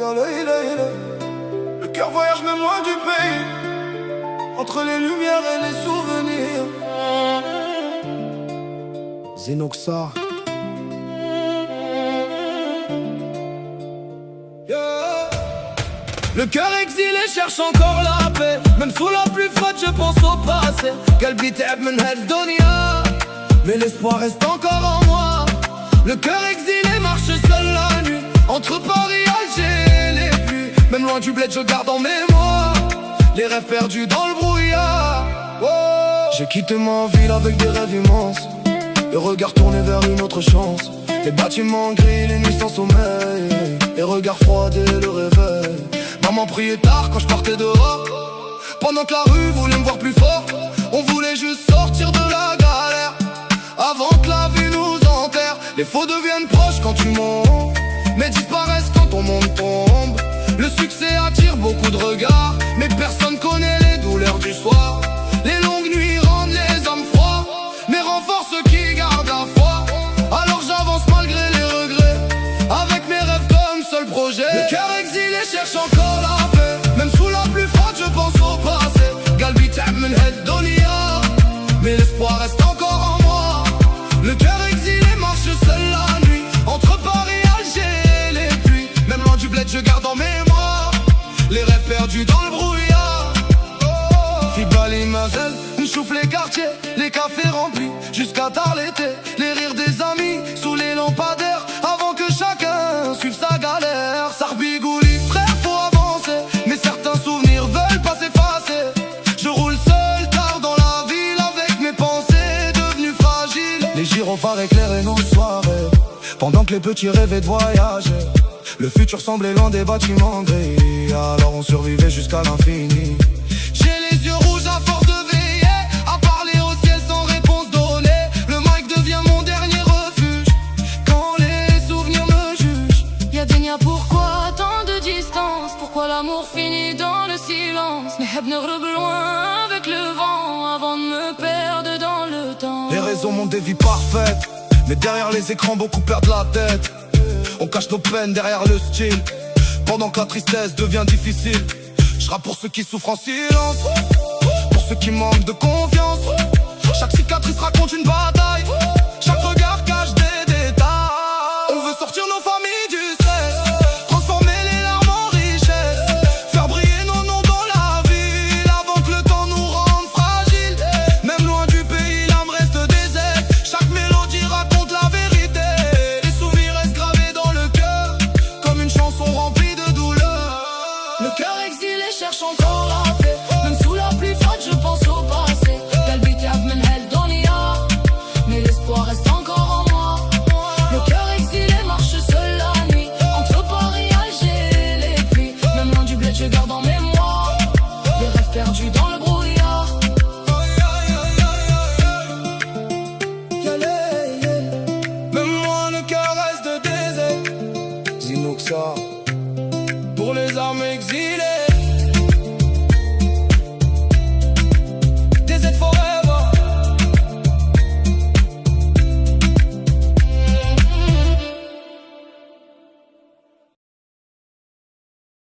Le cœur voyage même loin du pays, entre les lumières et les souvenirs. Zenoxa. Le cœur exilé cherche encore la paix, même sous la pluie froide je pense au passé. Qalbi ta'ab min had dunya, mais l'espoir reste encore en moi. Le cœur exilé marche seul la nuit, entre Paris, Alger et les pluies. Même loin du bled je garde en mémoire les rêves perdus dans le brouillard. J'ai quitté ma ville avec des rêves immenses, le regard tourné vers une autre chance. Les bâtiments gris, les nuits sans sommeil, les regards froids dès le réveil. Maman priait tard quand je partais dehors, pendant que la rue voulait me voir plus fort. On voulait juste sortir de la galère, avant que la vie nous enterre. Les faux deviennent proches quand tu montes, mais disparaissent quand ton monde tombe. Le succès attire beaucoup de regards, mais personne connaît les douleurs du soir. Les longues nuits rendent les hommes froids, mais renforcent ceux qui gardent la foi. Alors j'avance malgré les regrets, avec mes rêves comme seul projet. Le cœur exilé cherche encore la paix, même sous la pluie froide je pense au passé. Qalbi ta'ab min had dunya, mais l'espoir reste encore en moi. Le cœur exilé marche seul la nuit, entre Paris, Alger et les pluies. Même loin du bled je garde en mémoire les rêves perdus dans le brouillard. Fibali Mazel, chouffe les quartiers, les cafés remplis jusqu'à tard l'été. Les rires des amis sous les lampadaires, avant que chacun suive sa galère. Sarbigouli, frère faut avancer, mais certains souvenirs veulent pas s'effacer. Je roule seul tard dans la ville, avec mes pensées devenues fragiles. Les gyrophares éclairaient nos soirées, pendant que les petits rêvaient de voyager. Le futur semblait loin des bâtiments gris, alors on survivait jusqu'à l'infini. J'ai les yeux rouges à force de veiller, à parler au ciel sans réponse donnée. Le mic devient mon dernier refuge, quand les souvenirs me jugent. Y'a Dunya, pourquoi tant de distance? Pourquoi l'amour finit dans le silence? Neheb negreb loin avec le vent, avant de me perdre dans le temps. Les réseaux montrent des vies parfaites, mais derrière les écrans beaucoup perdent la tête. On cache nos peines derrière le style, pendant que la tristesse devient difficile. Je rappe pour ceux qui souffrent en silence, pour ceux qui manquent de confiance. Chaque cicatrice raconte une bataille, chaque regard